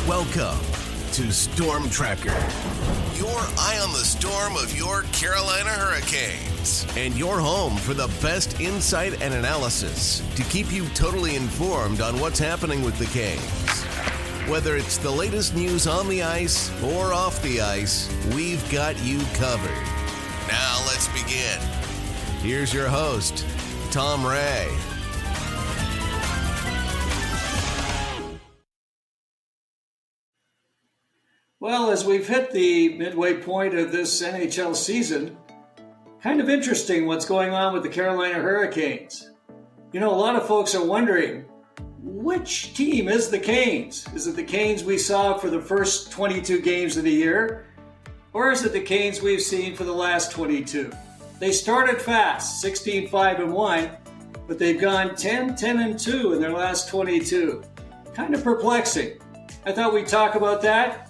Welcome to Storm Tracker, your eye on the storm of your Carolina Hurricanes, and your home for the best insight and analysis to keep you totally informed on what's happening with the Canes. Whether it's the latest news on the ice or off the ice, we've got you covered. Now let's begin. Here's your host, Tom Ray. Well, as we've hit the midway point of this NHL season, kind of interesting what's going on with the Carolina Hurricanes. You know, a lot of folks are wondering, which team is the Canes? Is it the Canes we saw for the first 22 games of the year? Or is it the Canes we've seen for the last 22? They started fast, 16-5-1, but they've gone 10-10-2 in their last 22. Kind of perplexing. I thought we'd talk about that,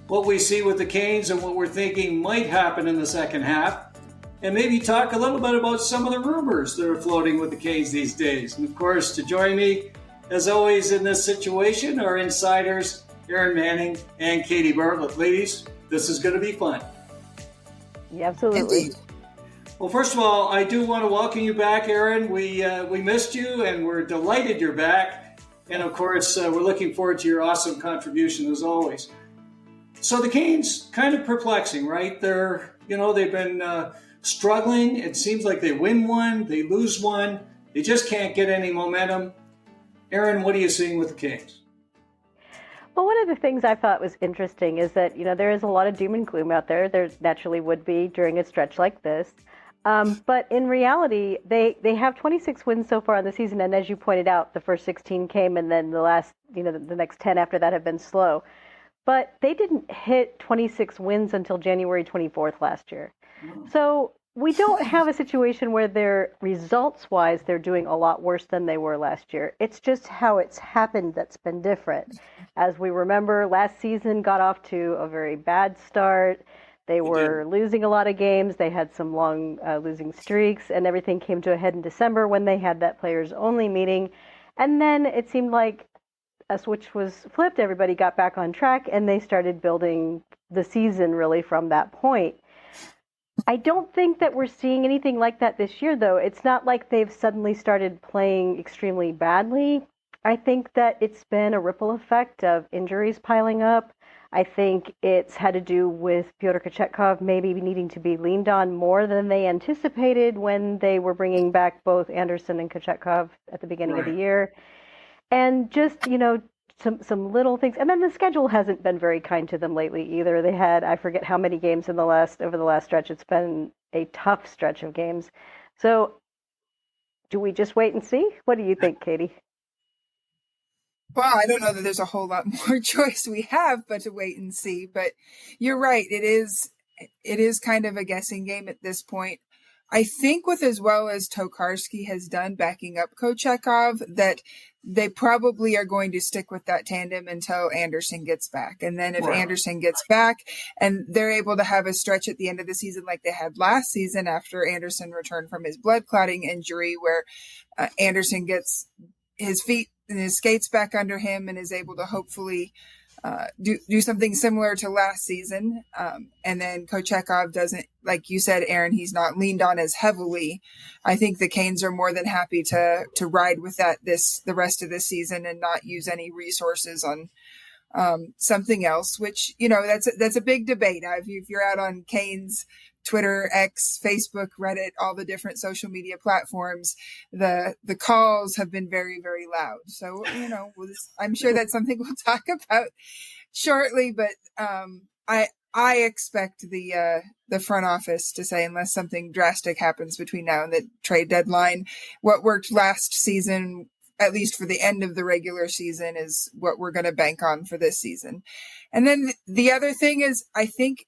what we see with the Canes and what we're thinking might happen in the second half, and maybe talk a little bit about some of the rumors that are floating with the Canes these days. And of course, to join me, as always in this situation, are insiders Erin Manning and Katie Bartlett. Ladies, this is going to be fun. Yeah, absolutely. Indeed. Well, first of all, I do want to welcome you back, Erin. We missed you, and we're delighted you're back. And of course, we're looking forward to your awesome contribution as always. So the Canes, kind of perplexing, right? They've been struggling. It seems like they win one, they lose one. They just can't get any momentum. Erin, what are you seeing with the Canes? Well, one of the things I thought was interesting is that, there is a lot of doom and gloom out there. There naturally would be during a stretch like this. But in reality, they have 26 wins so far in the season. And as you pointed out, the first 16 came and then the next 10 after that have been slow. But they didn't hit 26 wins until January 24th last year. So we don't have a situation where they're results-wise, they're doing a lot worse than they were last year. It's just how it's happened that's been different. As we remember, last season got off to a very bad start. They were losing a lot of games. They had some long losing streaks, and everything came to a head in December when they had that players-only meeting. And then it seemed like a switch was flipped. Everybody got back on track, and they started building the season really from that point. I don't think that we're seeing anything like that this year, though. It's not like they've suddenly started playing extremely badly. I think that it's been a ripple effect of injuries piling up. I think it's had to do with Pyotr Kochetkov maybe needing to be leaned on more than they anticipated when they were bringing back both Andersen and Kochetkov at the beginning of the year. And just, some little things. And then the schedule hasn't been very kind to them lately either. They had, I forget how many games over the last stretch. It's been a tough stretch of games. So do we just wait and see? What do you think, Katie? Well, I don't know that there's a whole lot more choice we have but to wait and see. But you're right. It is kind of a guessing game at this point. I think with as well as Tokarski has done backing up Kochetkov, that they probably are going to stick with that tandem until Andersen gets back. And then if Andersen gets back and they're able to have a stretch at the end of the season like they had last season after Andersen returned from his blood clotting injury, where Andersen gets his feet and his skates back under him and is able to hopefully do something similar to last season. And then Kochetkov doesn't, like you said, Erin, he's not leaned on as heavily. I think the Canes are more than happy to ride with that the rest of this season and not use any resources on something else, which, that's a big debate. If you're out on Canes Twitter, X, Facebook, Reddit, all the different social media platforms, the calls have been very, very loud. So, I'm sure that's something we'll talk about shortly, but I expect the front office to say, unless something drastic happens between now and the trade deadline, what worked last season, at least for the end of the regular season, is what we're going to bank on for this season. And then the other thing is, I think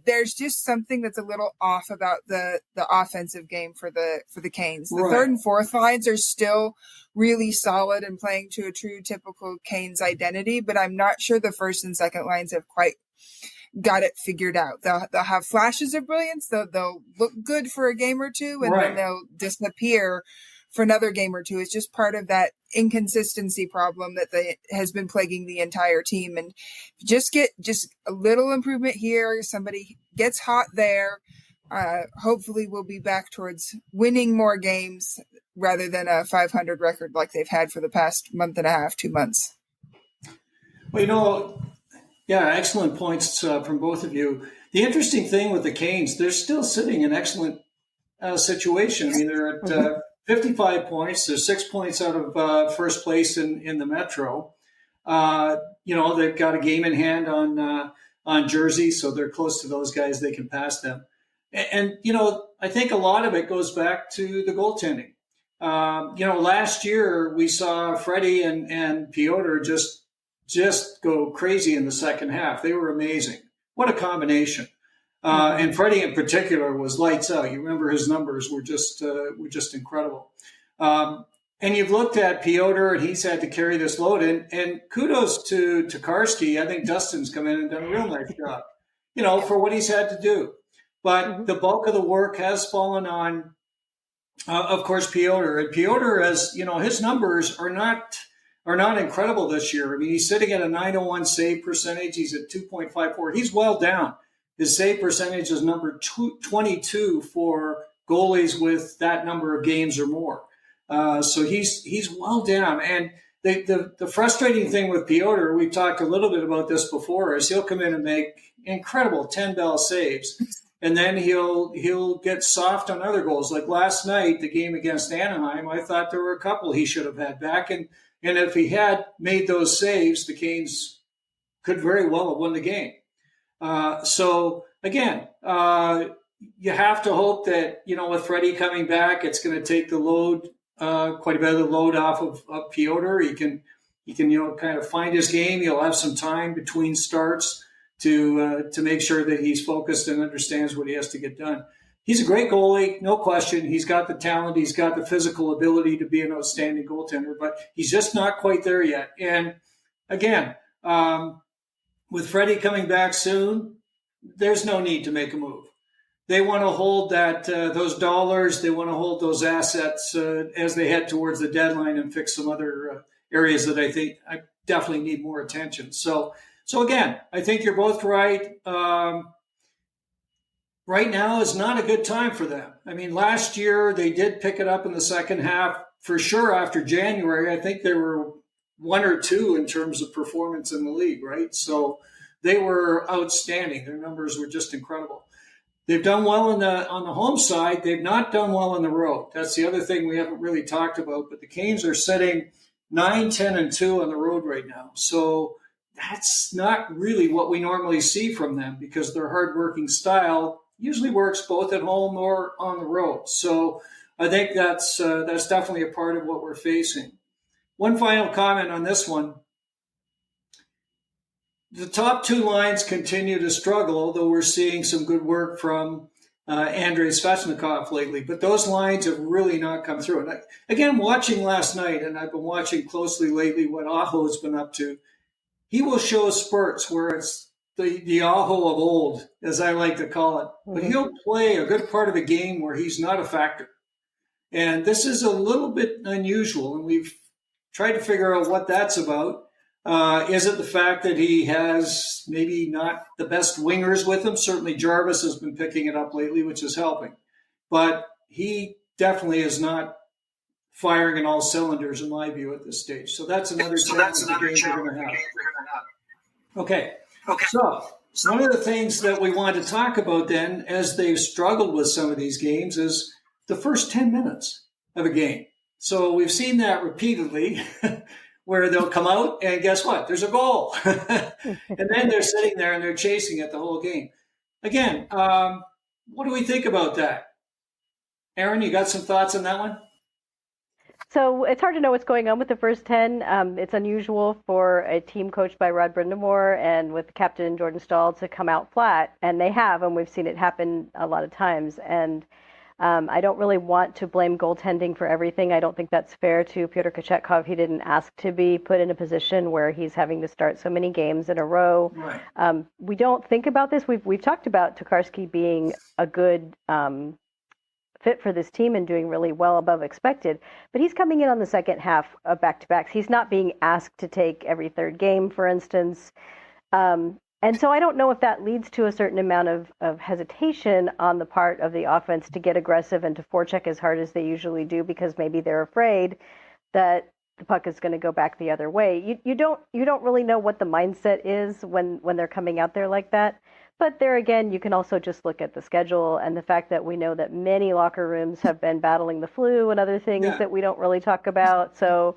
there's just something that's a little off about the offensive game for the Canes. The third and fourth lines are still really solid and playing to a true typical Canes identity, but I'm not sure the first and second lines have quite got it figured out. They'll have flashes of brilliance. They'll look good for a game or two, and then they'll disappear for another game or two. It's just part of that inconsistency problem that has been plaguing the entire team. And just a little improvement here. Somebody gets hot there. Hopefully we'll be back towards winning more games rather than a 500 record like they've had for the past month and a half, 2 months. Well, yeah, excellent points from both of you. The interesting thing with the Canes, they're still sitting in excellent situation. I mean, they're at 55 points. They're 6 points out of first place in the Metro. They've got a game in hand on Jersey, so they're close to those guys. They can pass them. And I think a lot of it goes back to the goaltending. Last year we saw Freddie and Pyotr just go crazy in the second half. They were amazing. What a combination. And Freddie in particular was lights out. You remember his numbers were just incredible. And you've looked at Pyotr, and he's had to carry this load. And kudos to Tokarski. I think Dustin's come in and done a real nice job, for what he's had to do. But the bulk of the work has fallen on, of course, Pyotr. And Pyotr, as his numbers are not incredible this year. I mean, he's sitting at a .901 save percentage. He's at 2.54. He's well down. His save percentage is number 22 for goalies with that number of games or more. So he's well down. And the frustrating thing with Pyotr, we've talked a little bit about this before, is he'll come in and make incredible 10-bell saves. And then he'll get soft on other goals. Like last night, the game against Anaheim, I thought there were a couple he should have had back. And if he had made those saves, the Canes could very well have won the game. So again, you have to hope that, with Freddie coming back, it's going to take the load, quite a bit of the load off of Pyotr. He can, kind of find his game. He'll have some time between starts to make sure that he's focused and understands what he has to get done. He's a great goalie, no question. He's got the talent. He's got the physical ability to be an outstanding goaltender, but he's just not quite there yet. And again, with Freddie coming back soon, there's no need to make a move. They want to hold those dollars. They want to hold those assets as they head towards the deadline and fix some other areas that I think I definitely need more attention. So again, I think you're both right. Right now is not a good time for them. I mean, last year they did pick it up in the second half for sure. After January, I think they were 1 or 2 in terms of performance in the league, right? So they were outstanding. Their numbers were just incredible. They've done well on the home side. They've not done well on the road. That's the other thing we haven't really talked about. But the Canes are sitting 9-10-2 on the road right now. So that's not really what we normally see from them, because their hardworking style usually works both at home or on the road. So I think that's definitely a part of what we're facing. One final comment on this one. The top 2 lines continue to struggle, although we're seeing some good work from Andrei Svechnikov lately. But those lines have really not come through. And again, watching last night, and I've been watching closely lately what Aho's been up to, he will show spurts where it's the Aho of old, as I like to call it. But he'll play a good part of a game where he's not a factor. And this is a little bit unusual, and we've tried to figure out what that's about. Is it the fact that he has maybe not the best wingers with him? Certainly Jarvis has been picking it up lately, which is helping. But he definitely is not firing in all cylinders, in my view, at this stage. So that's another challenge the Canes are going to have. Okay. So one of the things that we want to talk about then, as they've struggled with some of these games, is the first 10 minutes of a game. So we've seen that repeatedly where they'll come out and guess what? There's a goal. And then they're sitting there and they're chasing it the whole game. Again, what do we think about that? Erin, you got some thoughts on that one? So it's hard to know what's going on with the first 10. It's unusual for a team coached by Rod Brindamore and with captain Jordan Stahl to come out flat, and they have, and we've seen it happen a lot of times. And I don't really want to blame goaltending for everything. I don't think that's fair to Pyotr Kochetkov. He didn't ask to be put in a position where he's having to start so many games in a row. Right. We don't think about this. We've talked about Tokarski being a good fit for this team and doing really well above expected. But he's coming in on the second half of back-to-backs. He's not being asked to take every third game, for instance. And so I don't know if that leads to a certain amount of hesitation on the part of the offense to get aggressive and to forecheck as hard as they usually do, because maybe they're afraid that the puck is going to go back the other way. You don't really know what the mindset is when they're coming out there like that. But there again, you can also just look at the schedule and the fact that we know that many locker rooms have been battling the flu and other things that we don't really talk about. So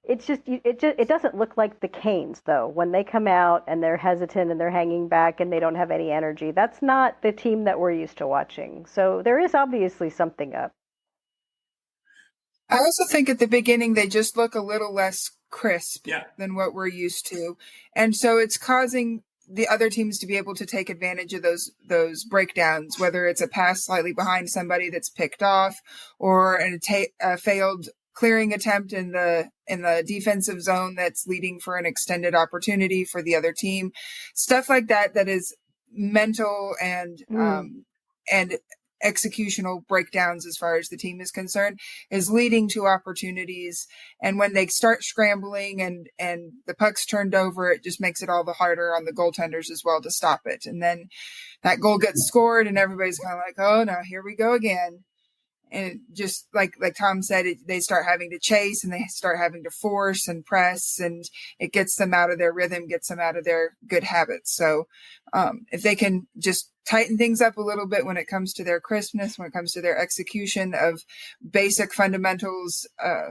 it doesn't look like the Canes, though. When they come out and they're hesitant and they're hanging back and they don't have any energy, that's not the team that we're used to watching. So there is obviously something up. I also think at the beginning they just look a little less crisp than what we're used to. And so it's causing the other teams to be able to take advantage of those breakdowns, whether it's a pass slightly behind somebody that's picked off, or a failed clearing attempt in the defensive zone that's leading for an extended opportunity for the other team. Stuff like that is mental and executional breakdowns as far as the team is concerned, is leading to opportunities. And when they start scrambling and the puck's turned over, it just makes it all the harder on the goaltenders as well to stop it. And then that goal gets scored and everybody's kind of like, oh no, here we go again. And just like Tom said, they start having to chase and they start having to force and press, and it gets them out of their rhythm, gets them out of their good habits. So if they can just tighten things up a little bit when it comes to their crispness, when it comes to their execution of basic fundamentals,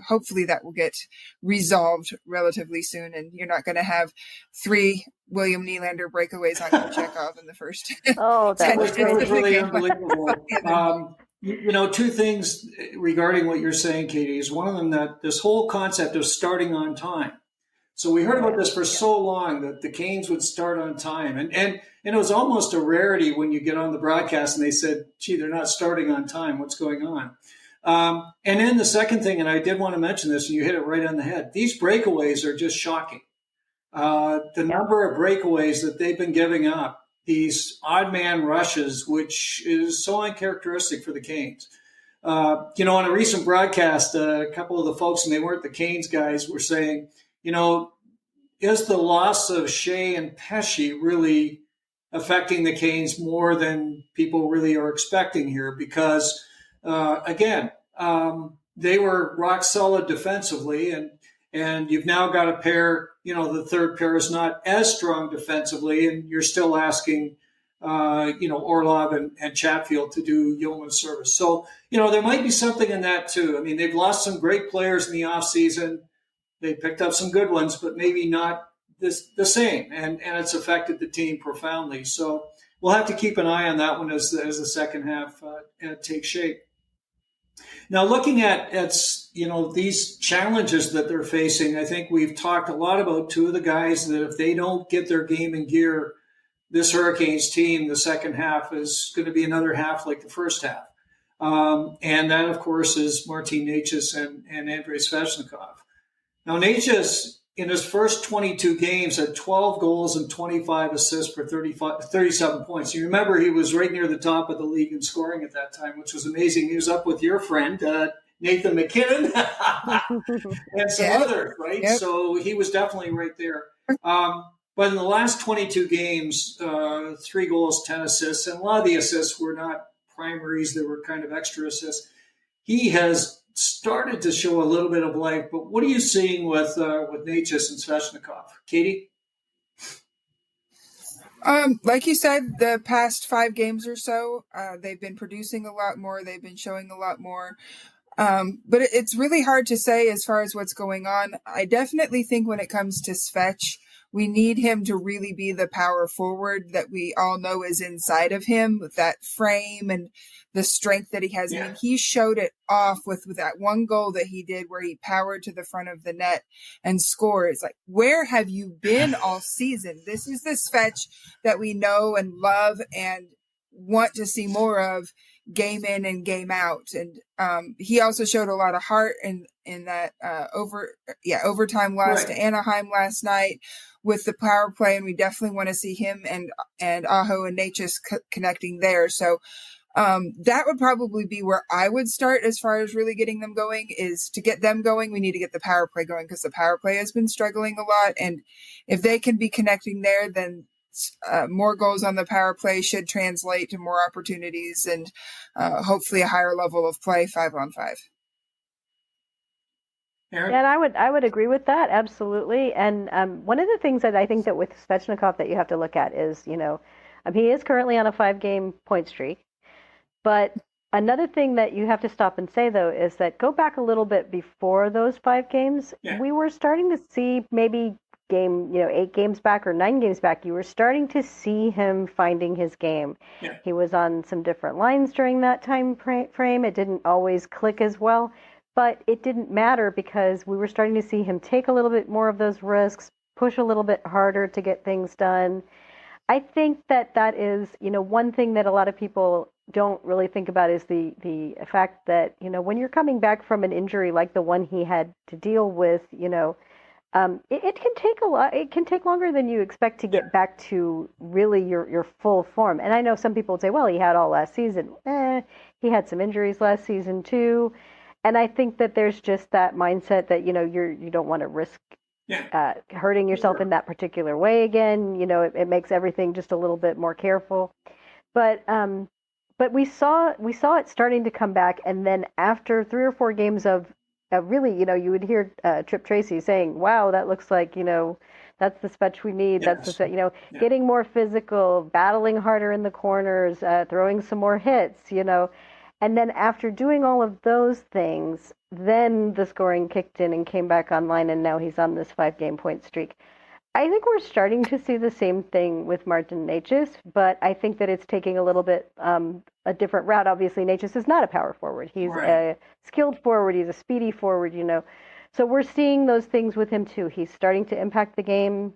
hopefully that will get resolved relatively soon. And you're not going to have 3 William Nylander breakaways on Kochetkov in the first. Oh, that was really unbelievable. Two things regarding what you're saying, Katie, is one of them that this whole concept of starting on time. So we heard about this for so long, that the Canes would start on time. And it was almost a rarity when you get on the broadcast and they said, gee, they're not starting on time. What's going on? And then the second thing, and I did want to mention this, and you hit it right on the head. These breakaways are just shocking. The number of breakaways that they've been giving up, these odd man rushes, which is so uncharacteristic for the Canes. On a recent broadcast, a couple of the folks, and they weren't the Canes guys, were saying, is the loss of Shea and Pesce really affecting the Canes more than people really are expecting here? Because, again, they were rock solid defensively, and you've now got a pair, the third pair is not as strong defensively, and you're still asking, Orlov and Chatfield to do yeoman's service. So, there might be something in that too. I mean, they've lost some great players in the offseason. They picked up some good ones, but maybe not the same, and it's affected the team profoundly. So we'll have to keep an eye on that one as the second half takes shape. Now, looking at these challenges that they're facing, I think we've talked a lot about two of the guys that if they don't get their game in gear, this Hurricanes team, the second half is going to be another half like the first half. And that, of course, is Martin Necas and Andrei Svechnikov. Now, Necas, in his first 22 games, had 12 goals and 25 assists for 37 points. You remember he was right near the top of the league in scoring at that time, which was amazing. He was up with your friend, Nathan McKinnon, and some others, right? Yep. So he was definitely right there. But in the last 22 games, 3 goals, 10 assists, and a lot of the assists were not primaries. They were kind of extra assists. He has started to show a little bit of life, but what are you seeing with Necas and Svechnikov? Katie? Like you said, the past 5 games or so, they've been producing a lot more. They've been showing a lot more. But it's really hard to say as far as what's going on. I definitely think when it comes to Svech, we need him to really be the power forward that we all know is inside of him, with that frame and the strength that he has. Yeah. I mean, he showed it off with that one goal that he did where he powered to the front of the net and scored. It's like, where have you been all season? This is the Svech that we know and love and want to see more of game in and game out. And he also showed a lot of heart in that overtime loss to Anaheim last night with the power play, and we definitely want to see him and Aho and Necas connecting there. So That would probably be where I would start as far as really getting them going. Is to get them going, we need to get the power play going, because the power play has been struggling a lot. And if they can be connecting there, then more goals on the power play should translate to more opportunities and hopefully a higher level of play 5-on-5. Erin? And I would agree with that, absolutely. And one of the things that I think that with Svechnikov that you have to look at is, he is currently on a 5-game point streak. But another thing that you have to stop and say, though, is that go back a little bit before those 5 games. Yeah. We were starting to see maybe 8 games back or 9 games back, you were starting to see him finding his game. Yeah. He was on some different lines during that time frame. It didn't always click as well, but it didn't matter because we were starting to see him take a little bit more of those risks, push a little bit harder to get things done. I think that is, one thing that a lot of people don't really think about is the fact that, when you're coming back from an injury like the one he had to deal with, it can take a lot. It can take longer than you expect to get back to really your full form. And I know some people would say, well, he had all last season. He had some injuries last season too. And I think that there's just that mindset that, you don't want to risk hurting yourself in that particular way again. It makes everything just a little bit more careful. But we saw it starting to come back. And then after 3 or 4 games of really, you would hear Trip Tracy saying, wow, that looks like, that's the Svech we need. Yes. That's the, getting more physical, battling harder in the corners, throwing some more hits, And then after doing all of those things, then the scoring kicked in and came back online, and now he's on this 5-game point streak. I think we're starting to see the same thing with Martin Necas, but I think that it's taking a little bit a different route. Obviously, Necas is not a power forward. He's a skilled forward. He's a speedy forward, So we're seeing those things with him, too. He's starting to impact the game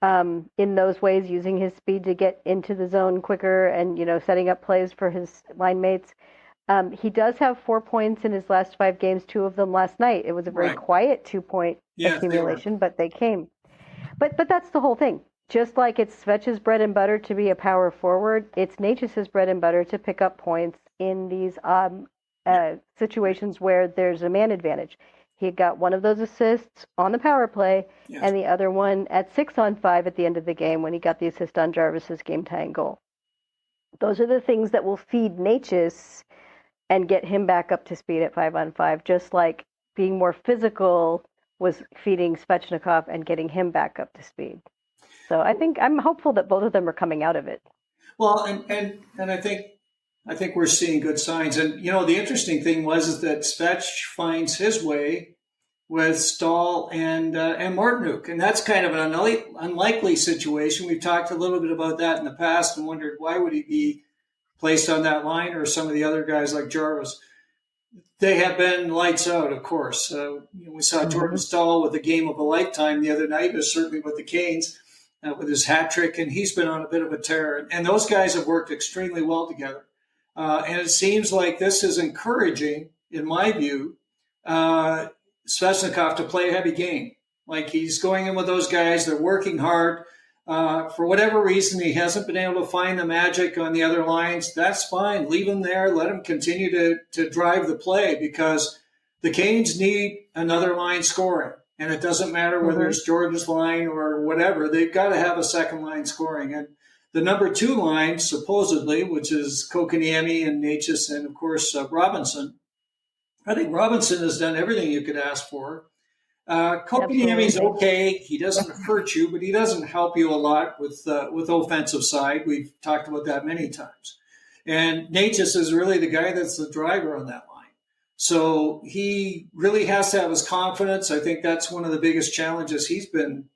in those ways, using his speed to get into the zone quicker and, setting up plays for his line mates. He does have 4 points in his last 5 games, 2 of them last night. It was a very quiet 2-point accumulation, but they came. But that's the whole thing. Just like it's Svech's bread and butter to be a power forward, it's Necas's bread and butter to pick up points in these situations where there's a man advantage. He got one of those assists on the power play, and the other one at 6-on-5 at the end of the game when he got the assist on Jarvis's game-tying goal. Those are the things that will feed Necas and get him back up to speed at 5-on-5, just like being more physical was feeding Svechnikov and getting him back up to speed. So I'm hopeful that both of them are coming out of it. Well, and I think we're seeing good signs. And the interesting thing is that Svech finds his way with Stahl and Martinuk, and that's kind of an unlikely situation. We've talked a little bit about that in the past and wondered why would he be placed on that line, or some of the other guys like Jarvis. They have been lights out, of course. We saw Jordan Stahl with a game of a lifetime the other night, certainly with the Canes, with his hat trick, and he's been on a bit of a tear. And those guys have worked extremely well together. And it seems like this is encouraging, in my view, Svechnikov to play a heavy game. Like, he's going in with those guys. They're working hard. For whatever reason, he hasn't been able to find the magic on the other lines. That's fine. Leave him there. Let him continue to drive the play, because the Canes need another line scoring. And it doesn't matter whether it's Jordan's line or whatever. They've got to have a second line scoring. And the number 2 line, supposedly, which is Kotkaniemi and Necas and, of course, Robinson. I think Robinson has done everything you could ask for. Kotkaniemi's okay. He doesn't hurt you, but he doesn't help you a lot with offensive side. We've talked about that many times. And Necas is really the guy that's the driver on that line. So he really has to have his confidence. I think that's one of the biggest challenges he's been,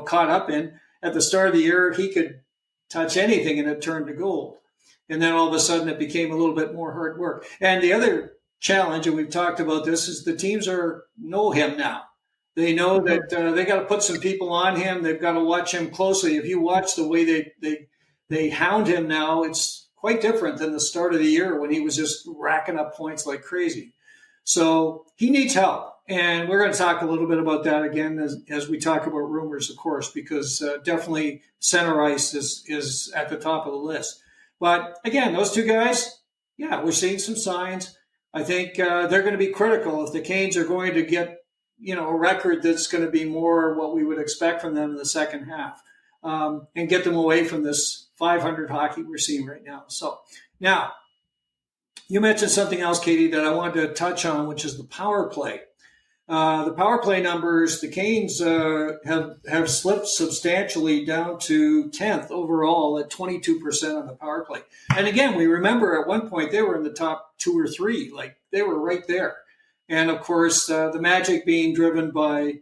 caught up in. At the start of the year, he could touch anything and it turned to gold. And then all of a sudden it became a little bit more hard work. And the other challenge, and we've talked about this, is the teams know him now. They know that they got to put some people on him. They've got to watch him closely. If you watch the way they hound him now, it's quite different than the start of the year when he was just racking up points like crazy. So he needs help. And we're going to talk a little bit about that again as we talk about rumors, of course, because definitely center ice is at the top of the list. But again, those 2 guys, yeah, we're seeing some signs. I think they're going to be critical if the Canes are going to get, a record that's going to be more what we would expect from them in the second half, and get them away from this 500 hockey we're seeing right now. So now you mentioned something else, Katie, that I wanted to touch on, which is the power play. The power play numbers, the Canes have slipped substantially down to 10th overall at 22% on the power play. And again, we remember at one point they were in the top 2 or 3, like they were right there. And of course, the magic being driven by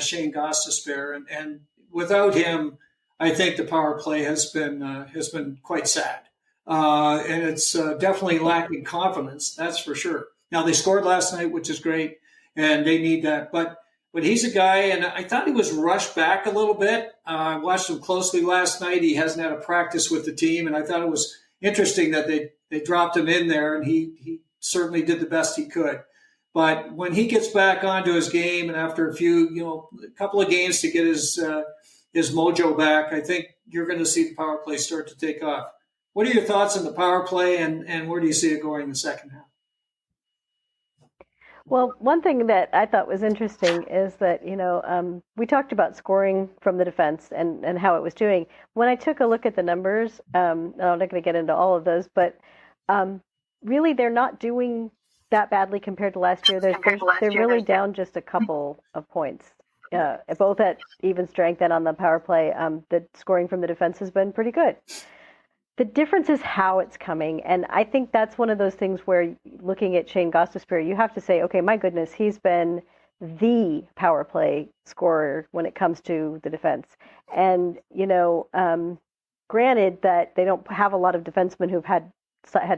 Shane Gostisbehere, and without him, I think the power play has been quite sad, and it's definitely lacking confidence. That's for sure. Now they scored last night, which is great, and they need that. But he's a guy, and I thought he was rushed back a little bit. I watched him closely last night. He hasn't had a practice with the team, and I thought it was interesting that they dropped him in there, and he certainly did the best he could. But when he gets back onto his game, and after a couple of games to get his mojo back, I think you're going to see the power play start to take off. What are your thoughts on the power play, and where do you see it going in the second half? Well, one thing that I thought was interesting is that, we talked about scoring from the defense and how it was doing. When I took a look at the numbers, I'm not going to get into all of those, but really they're not doing that badly compared to last year. They're really down just a couple of points, both at even strength and on the power play. The scoring from the defense has been pretty good. The difference is how it's coming. And I think that's one of those things where, looking at Shane Gostisbehere, you have to say, okay, my goodness, he's been the power play scorer when it comes to the defense. And, granted that they don't have a lot of defensemen who've had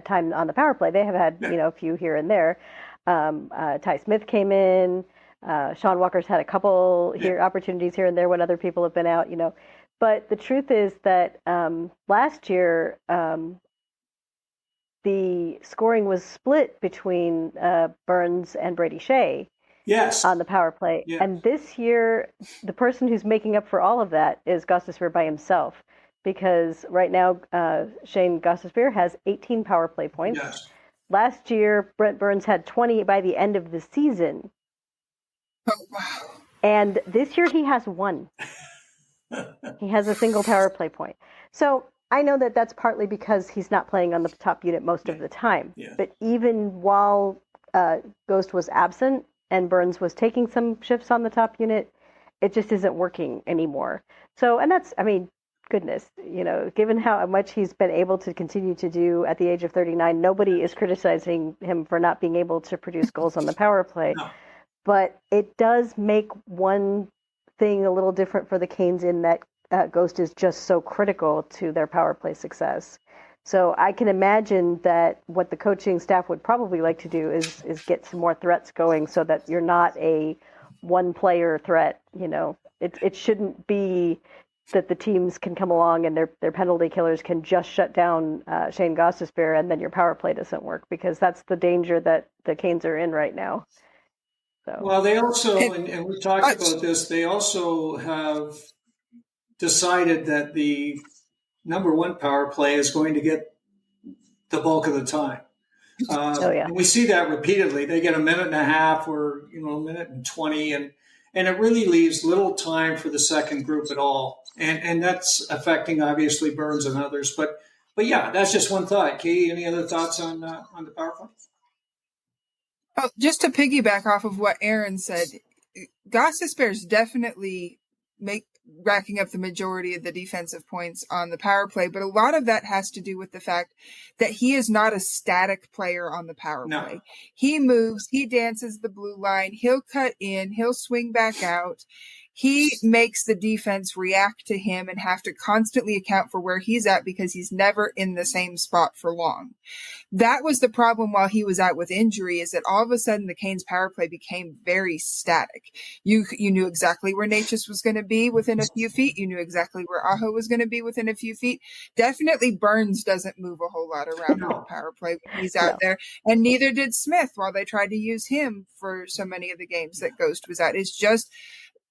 time on the power play. They have had, a few here and there. Ty Smith came in. Sean Walker's had a couple opportunities here and there when other people have been out, But the truth is that last year, the scoring was split between Burns and Brady Shea. Yes. On the power play. Yes. And this year, the person who's making up for all of that is Gostisbehere by himself. Because right now, Shane Gostisbehere has 18 power play points. Yes. Last year, Brent Burns had 20 by the end of the season. Oh, wow. And this year, he has 1. He has a single power play point. So I know that that's partly because he's not playing on the top unit most of the time. Yeah. But even while Ghost was absent and Burns was taking some shifts on the top unit, it just isn't working anymore. So, and that's, goodness, given how much he's been able to continue to do at the age of 39, nobody is criticizing him for not being able to produce goals on the power play. No. But it does make one thing a little different for the Canes in that Ghost is just so critical to their power play success. So I can imagine that what the coaching staff would probably like to do is get some more threats going so that you're not a one-player threat. It shouldn't be that the teams can come along and their penalty killers can just shut down Shane Gostisbehere and then your power play doesn't work, because that's the danger that the Canes are in right now. So. Well, they also, and we talked about this, they also have decided that the number 1 power play is going to get the bulk of the time. And we see that repeatedly. They get a minute and a half or, a minute and 20, and it really leaves little time for the second group at all. And that's affecting, obviously, Burns and others. But yeah, that's just one thought. Katie, any other thoughts on the power play? Oh, just to piggyback off of what Erin said, Gostisbehere's definitely racking up the majority of the defensive points on the power play, but a lot of that has to do with the fact that he is not a static player on the power play. He moves, he dances the blue line, he'll cut in, he'll swing back out. He makes the defense react to him and have to constantly account for where he's at because he's never in the same spot for long. That was the problem while he was out with injury, is that all of a sudden the Canes power play became very static. You knew exactly where Necas was going to be within a few feet. You knew exactly where Aho was going to be within a few feet. Definitely Burns doesn't move a whole lot around on the power play when he's out there. And neither did Smith while they tried to use him for so many of the games that Ghost was at. It's just,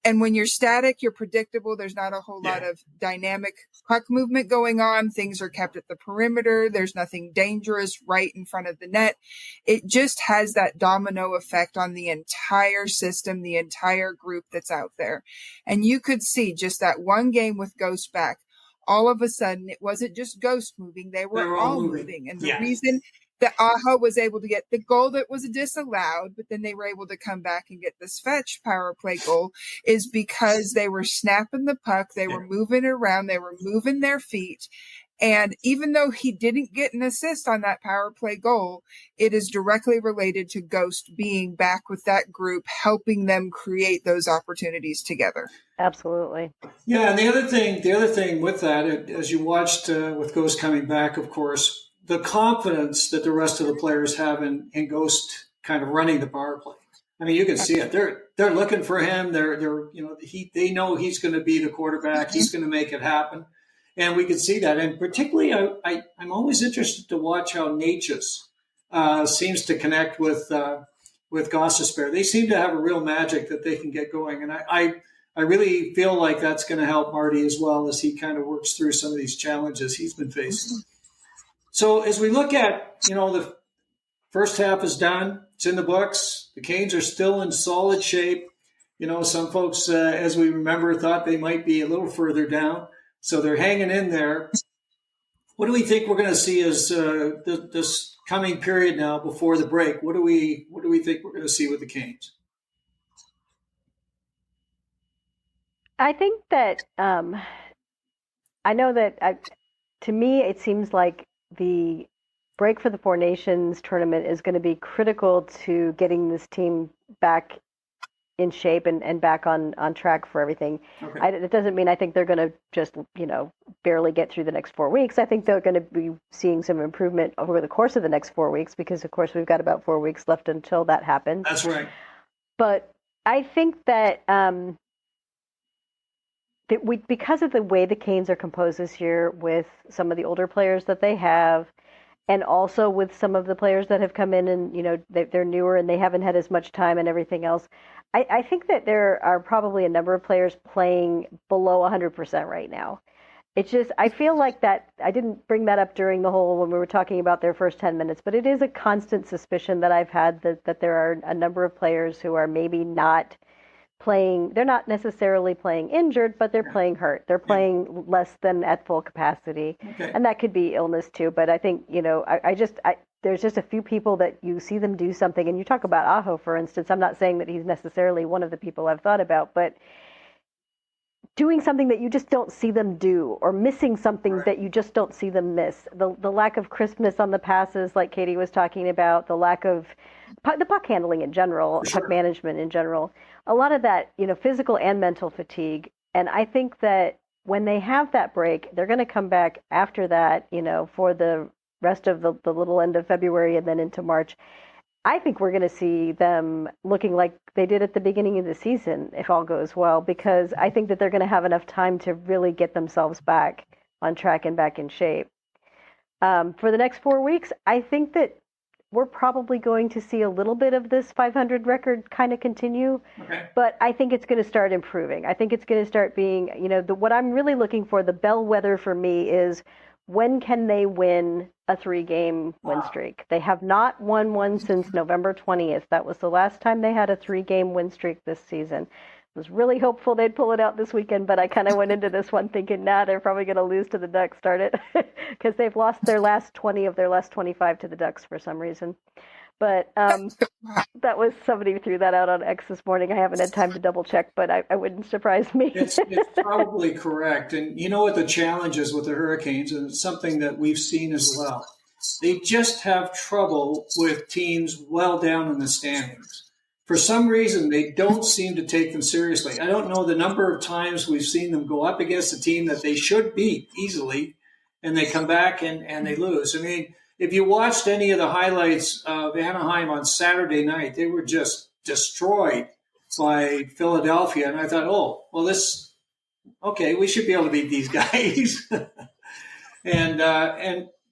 And when you're static, you're predictable. There's not a whole lot of dynamic puck movement going on. Things are kept at the perimeter. There's nothing dangerous right in front of the net. It just has that domino effect on the entire system, the entire group that's out there. And you could see just that one game with Ghost back. All of a sudden, it wasn't just Ghost moving. They were all moving. And the reason that Aho was able to get the goal that was disallowed, but then they were able to come back and get the Svech power play goal is because they were snapping the puck. They were moving around. They were moving their feet. And even though he didn't get an assist on that power play goal, it is directly related to Ghost being back with that group, helping them create those opportunities together. Absolutely. Yeah, and the other thing with that, as you watched with Ghost coming back, of course, the confidence that the rest of the players have in Ghost kind of running the power play. I mean, you can see it. They're looking for him. They know he's going to be the quarterback. He's going to make it happen, and we can see that. And particularly, I'm always interested to watch how Necas seems to connect with Gostisbehere. They seem to have a real magic that they can get going, and I really feel like that's going to help Marty as well as he kind of works through some of these challenges he's been facing. So as we look at, the first half is done. It's in the books. The Canes are still in solid shape. Some folks, as we remember, thought they might be a little further down. So they're hanging in there. What do we think we're going to see as this coming period now before the break? What do we think we're going to see with the Canes? I think that I know that to me it seems like the break for the Four Nations tournament is going to be critical to getting this team back in shape and back on track for everything. Okay. It doesn't mean I think they're going to just, barely get through the next 4 weeks. I think they're going to be seeing some improvement over the course of the next 4 weeks because, of course, we've got about 4 weeks left until that happens. That's right. But I think that because of the way the Canes are composed this year with some of the older players that they have, and also with some of the players that have come in and, they're newer and they haven't had as much time and everything else, I think that there are probably a number of players playing below 100% right now. It's just, I feel like that, I didn't bring that up during the whole, when we were talking about their first 10 minutes, but it is a constant suspicion that I've had that there are a number of players who are maybe not playing, they're not necessarily playing injured, but they're playing hurt. They're playing less than at full capacity. Okay. And that could be illness too. But I think, there's just a few people that you see them do something. And you talk about Aho, for instance. I'm not saying that he's necessarily one of the people I've thought about, but doing something that you just don't see them do, or missing something that you just don't see them miss. The lack of crispness on the passes, like Katie was talking about, the lack of the puck handling in general, puck management in general, a lot of that, physical and mental fatigue. And I think that when they have that break, they're going to come back after that, for the rest of the little end of February and then into March. I think we're going to see them looking like they did at the beginning of the season, if all goes well, because I think that they're going to have enough time to really get themselves back on track and back in shape. For the next 4 weeks, I think that we're probably going to see a little bit of this 500 record kind of continue, but I think it's going to start improving. I think it's going to start being, what I'm really looking for, the bellwether for me is, when can they win a 3-game win streak? They have not won one since November 20th. That was the last time they had a 3-game win streak this season. I was really hopeful they'd pull it out this weekend, but I kind of went into this one thinking, they're probably going to lose to the Ducks, darn it, because they've lost their last 20 of their last 25 to the Ducks for some reason. But that was, somebody threw that out on X this morning. I haven't had time to double check, but I wouldn't surprise me. It's probably correct. And you know what the challenge is with the Hurricanes, and it's something that we've seen as well. They just have trouble with teams well down in the standings. For some reason, they don't seem to take them seriously. I don't know the number of times we've seen them go up against a team that they should beat easily, and they come back and they lose. I mean, if you watched any of the highlights of Anaheim on Saturday night, they were just destroyed by Philadelphia. And I thought, we should be able to beat these guys. But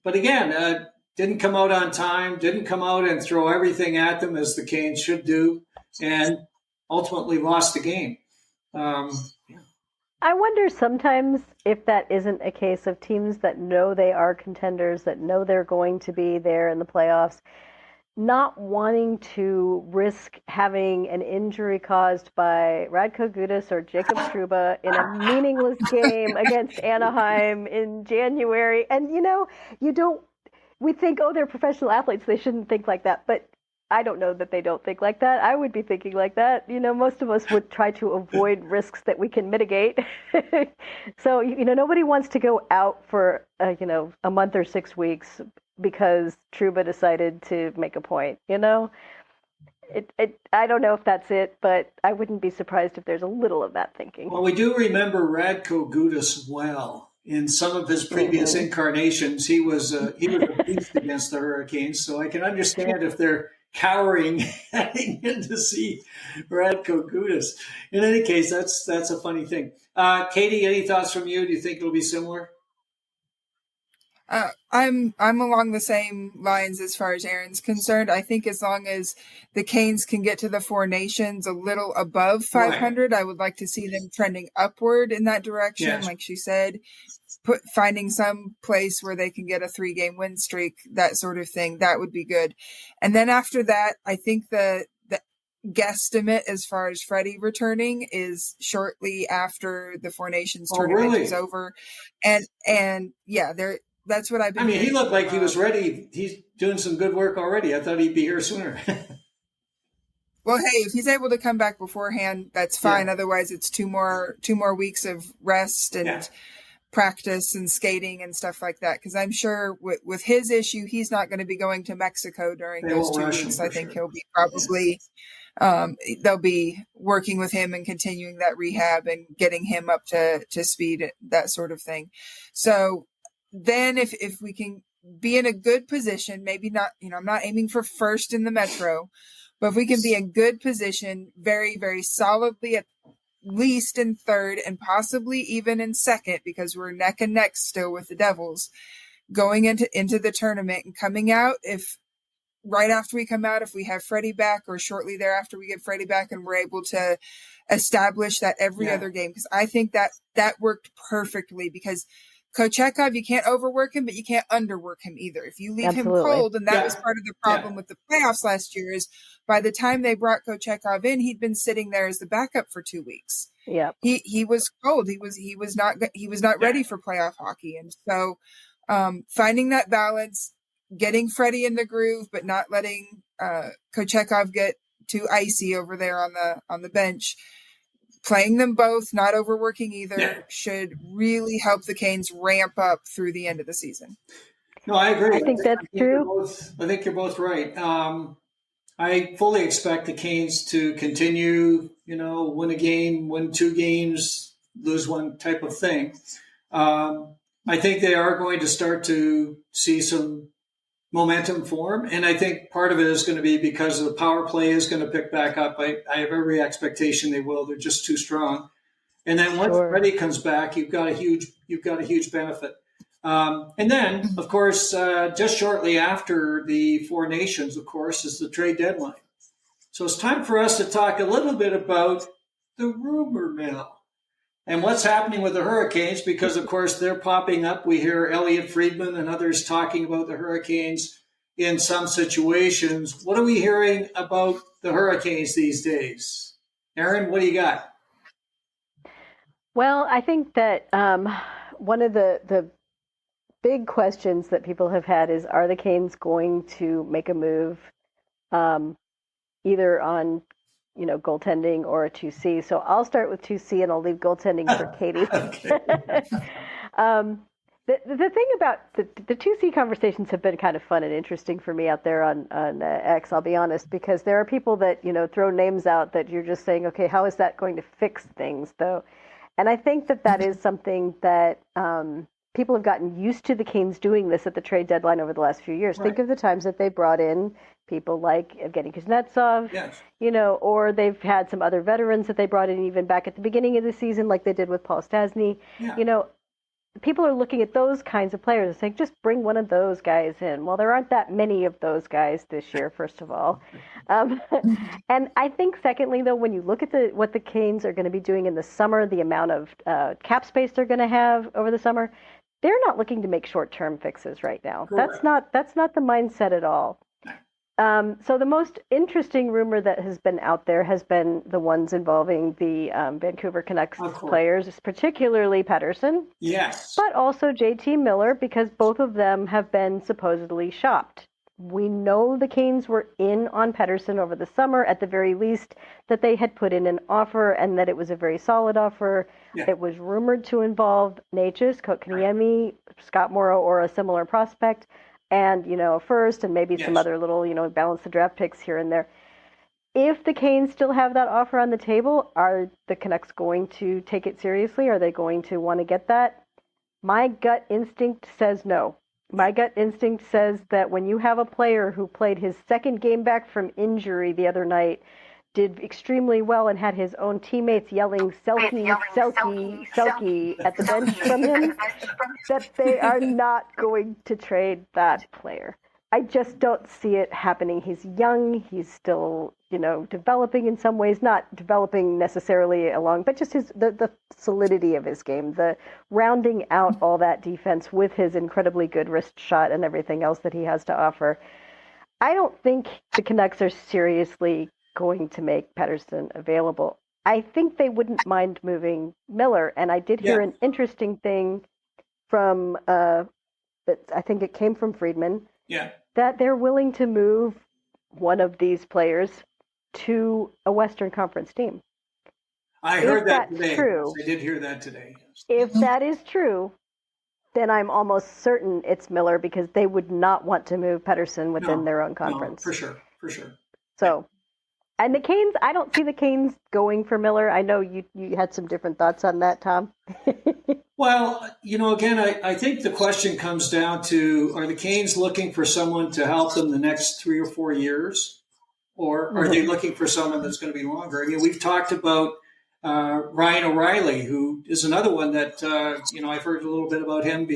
again, didn't come out on time, didn't come out and throw everything at them as the Canes should do, and ultimately lost the game. I wonder sometimes if that isn't a case of teams that know they are contenders, that know they're going to be there in the playoffs, not wanting to risk having an injury caused by Radko Gudas or Jacob Trouba in a meaningless game against Anaheim in January. And, we think, oh, they're professional athletes, they shouldn't think like that. But I don't know that they don't think like that. I would be thinking like that. Most of us would try to avoid risks that we can mitigate. So, nobody wants to go out for, a month or 6 weeks because Trouba decided to make a point, I don't know if that's it, but I wouldn't be surprised if there's a little of that thinking. Well, we do remember Radko Gudas well. In some of his previous incarnations, he was a beast against the Hurricanes, so I can understand if they're cowering heading in to see Radko Gudas. In any case, that's a funny thing. Katie, any thoughts from you? Do you think it'll be similar? I'm along the same lines as far as Erin's concerned. I think as long as the Canes can get to the Four Nations a little above 500, right. I would like to see them trending upward in that direction. Yes. Like she said, finding some place where they can get a 3-game win streak, that sort of thing. That would be good. And then after that, I think the guesstimate as far as Freddie returning is shortly after the Four Nations tournament is over. And yeah, that's what I've been he looked like he was ready. He's doing some good work already. I thought he'd be here sooner. Well, hey, if he's able to come back beforehand, that's fine. Yeah. Otherwise, it's two more weeks of rest and practice and skating and stuff like that. Because I'm sure with his issue, he's not going to be going to Mexico during those 2 weeks. I think he'll be probably they'll be working with him and continuing that rehab and getting him up to speed, that sort of thing. So then if we can be in a good position, maybe not, I'm not aiming for first in the Metro, but if we can be in good position, very, very solidly at least in third and possibly even in second, because we're neck and neck still with the Devils going into the tournament and coming out. If right after we come out, if we have Freddie back or shortly thereafter we get Freddie back and we're able to establish that every other game, because I think that worked perfectly, because Kochetkov, you can't overwork him, but you can't underwork him either. If you leave him cold, and that was part of the problem with the playoffs last year, is by the time they brought Kochetkov in, he'd been sitting there as the backup for 2 weeks. Yeah, he was cold. He was not ready for playoff hockey, and so finding that balance, getting Freddie in the groove, but not letting Kochetkov get too icy over there on the bench. Playing them both, not overworking either, should really help the Canes ramp up through the end of the season. No, I agree. I think that's true. I think you're both right. I fully expect the Canes to continue, win a game, win 2 games, lose one type of thing. I think they are going to start to see some momentum form, and I think part of it is going to be because the power play is going to pick back up. I have every expectation they will. They're just too strong. And then once Freddie comes back, you've got a huge benefit. And then, of course, just shortly after the Four Nations, of course, is the trade deadline. So it's time for us to talk a little bit about the rumor mill and what's happening with the Hurricanes, because, of course, they're popping up. We hear Elliot Friedman and others talking about the Hurricanes in some situations. What are we hearing about the Hurricanes these days? Erin, what do you got? Well, I think that one of the big questions that people have had is, are the Canes going to make a move either on goaltending or a 2C. So I'll start with 2C and I'll leave goaltending for Katie. The thing about the 2C conversations have been kind of fun and interesting for me out there on X, I'll be honest, because there are people that, throw names out that you're just saying, okay, how is that going to fix things though? And I think that is something that people have gotten used to the Canes doing this at the trade deadline over the last few years. Right. Think of the times that they brought in people like Evgeny Kuznetsov, or they've had some other veterans that they brought in even back at the beginning of the season, like they did with Paul Stastny. people are looking at those kinds of players and saying, just bring one of those guys in. Well, there aren't that many of those guys this year, first of all. And I think, secondly, though, when you look at what the Canes are going to be doing in the summer, the amount of cap space they're going to have over the summer, they're not looking to make short-term fixes right now. Correct. That's not the mindset at all. So the most interesting rumor that has been out there has been the ones involving the Vancouver Canucks players, particularly Pettersson. Yes. But also JT Miller, because both of them have been supposedly shopped. We know the Canes were in on Pettersson over the summer, at the very least, that they had put in an offer and that it was a very solid offer. Yeah. It was rumored to involve Necas, Kotkaniemi, Scott Morrow, or a similar prospect. And, first, and maybe some other little, balance the draft picks here and there. If the Canes still have that offer on the table, are the Canucks going to take it seriously? Are they going to want to get that? My gut instinct says no. My gut instinct says that when you have a player who played his second game back from injury the other night, did extremely well and had his own teammates yelling Selkie, Selkie, Selkie at the bench from him, that they are not going to trade that player. I just don't see it happening. He's young. He's still, developing in some ways, not developing necessarily along, but just the solidity of his game, the rounding out all that defense with his incredibly good wrist shot and everything else that he has to offer. I don't think the Canucks are seriously going to make Pettersson available. I think they wouldn't mind moving Miller, and I did hear an interesting thing from that I think it came from Friedman. Yeah, that they're willing to move one of these players to a Western Conference team. I heard that today. True, I did hear that today. If that is true, then I'm almost certain it's Miller, because they would not want to move Pettersson within their own conference. No, for sure. So. And the Canes, I don't see the Canes going for Miller. I know you had some different thoughts on that, Tom. Well, again, I think the question comes down to, are the Canes looking for someone to help them the next 3 or 4 years? Or are they looking for someone that's going to be longer? I mean, we've talked about Ryan O'Reilly, who is another one that, I've heard a little bit about him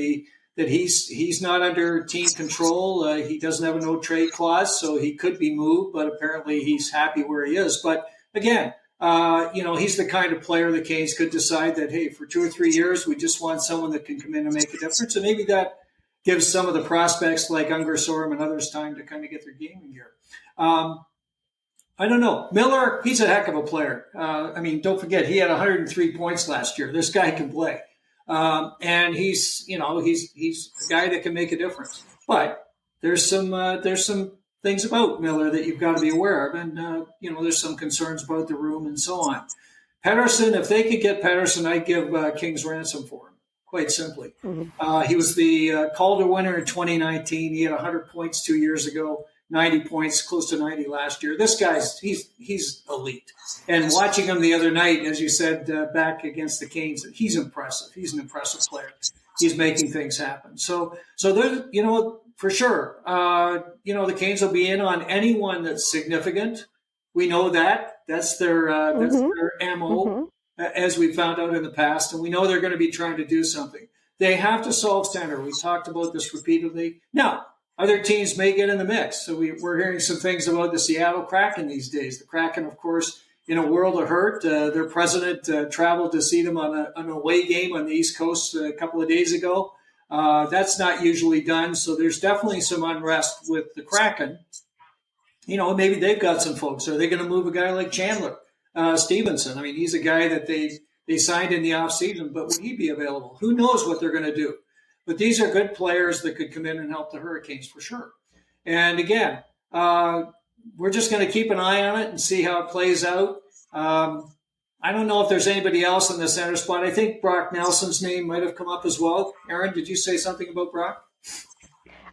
that he's not under team control. He doesn't have a no trade clause, so he could be moved, but apparently he's happy where he is. But again, he's the kind of player the Canes could decide that, hey, for 2 or 3 years, we just want someone that can come in and make a difference. And maybe that gives some of the prospects like Unger Sorum and others time to kind of get their game in gear. I don't know. Miller, he's a heck of a player. Don't forget, he had 103 points last year. This guy can play. And he's a guy that can make a difference. But there's some things about Miller that you've got to be aware of, and there's some concerns about the room and so on. Pettersson, if they could get Pettersson, I'd give King's ransom for him. Quite simply, he was the Calder winner in 2019. He had 100 points 2 years ago, 90 points, close to 90 last year. This guy's he's elite. And watching him the other night, as you said, back against the Canes, he's impressive. He's an impressive player. He's making things happen. So there's, for sure, the Canes will be in on anyone that's significant. We know that. That's their MO, as we found out in the past. And we know they're going to be trying to do something. They have to solve center. We talked about this repeatedly. Now, other teams may get in the mix. So we're hearing some things about the Seattle Kraken these days. The Kraken, of course, in a world of hurt. Their president traveled to see them on an away game on the East Coast a couple of days ago. That's not usually done. So there's definitely some unrest with the Kraken. Maybe they've got some folks. Are they going to move a guy like Chandler Stevenson? I mean, he's a guy that they signed in the offseason, but would he be available? Who knows what they're going to do? But these are good players that could come in and help the Hurricanes for sure. And again, we're just going to keep an eye on it and see how it plays out. I don't know if there's anybody else in the center spot. I think Brock Nelson's name might have come up as well. Erin, did you say something about Brock?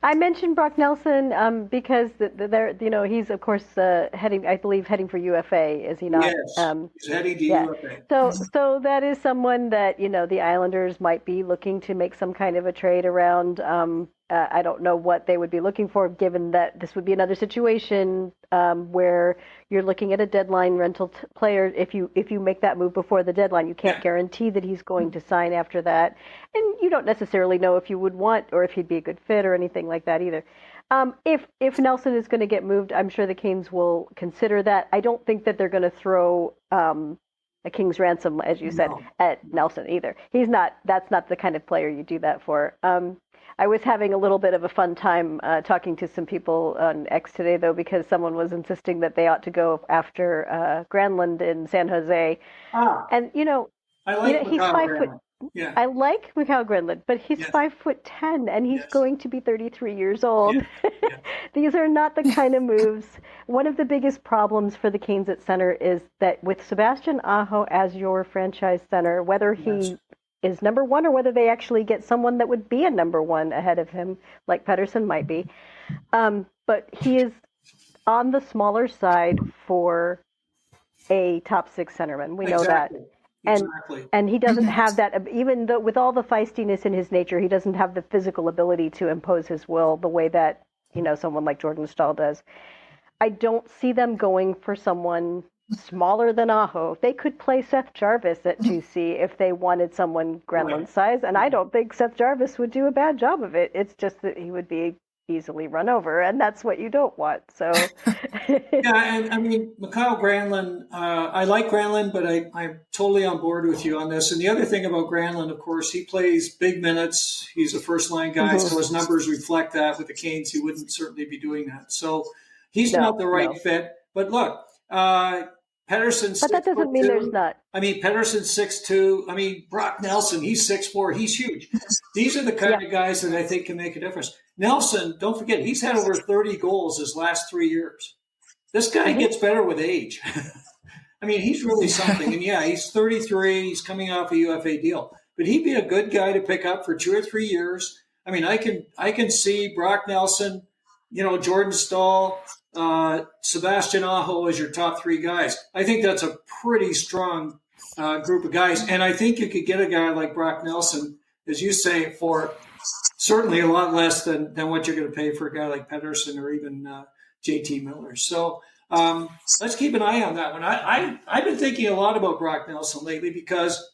I mentioned Brock Nelson because he's of course heading for UFA, is he not? Yes, he's heading to UFA. So that is someone that the Islanders might be looking to make some kind of a trade around. I don't know what they would be looking for, given that this would be another situation where you're looking at a deadline rental player. If you make that move before the deadline, you can't guarantee that he's going to sign after that, and you don't necessarily know if you would want or if he'd be a good fit or anything like that either. If Nelson is going to get moved, I'm sure the Canes will consider that. I don't think that they're going to throw a king's ransom, as you said, at Nelson either. He's not. That's not the kind of player you do that for. I was having a little bit of a fun time talking to some people on X today, though, because someone was insisting that they ought to go after Granlund in San Jose. And, I like he's 5 foot. Yeah. I like Mikhail Granlund, but he's 5'10", and he's going to be 33 years old. These are not the kind of moves. One of the biggest problems for the Canes at center is that with Sebastian Aho as your franchise center, whether he is number one or whether they actually get someone that would be a number one ahead of him, like Pettersson might be. But he is on the smaller side for a top six centerman. We know that. And he doesn't have that, even though with all the feistiness in his nature, he doesn't have the physical ability to impose his will the way that, someone like Jordan Staal does. I don't see them going for someone smaller than Aho. They could play Seth Jarvis at 2C if they wanted someone Granlund size, and I don't think Seth Jarvis would do a bad job of it. It's just that he would be easily run over, and that's what you don't want. So, and I mean, Mikhail Granlund, I like Granlund, but I'm totally on board with you on this. And the other thing about Granlund, of course, he plays big minutes. He's a first-line guy, so his numbers reflect that. With the Canes, he wouldn't certainly be doing that. So he's not the right fit. But look, Pettersson. But that doesn't mean there's not. I mean, Pettersson's 6'2". I mean, Brock Nelson, he's 6'4". He's huge. These are the kind of guys that I think can make a difference. Nelson, don't forget, he's had over 30 goals his last 3 years. This guy gets better with age. I mean, he's really something. And he's 33. He's coming off a UFA deal. But he'd be a good guy to pick up for 2 or 3 years. I mean, I can see Brock Nelson, Jordan Staal, Sebastian Aho as your top 3 guys. I think that's a pretty strong group of guys. And I think you could get a guy like Brock Nelson, as you say, for certainly a lot less than what you're going to pay for a guy like Pettersson or even JT Miller. So let's keep an eye on that one. I've been thinking a lot about Brock Nelson lately because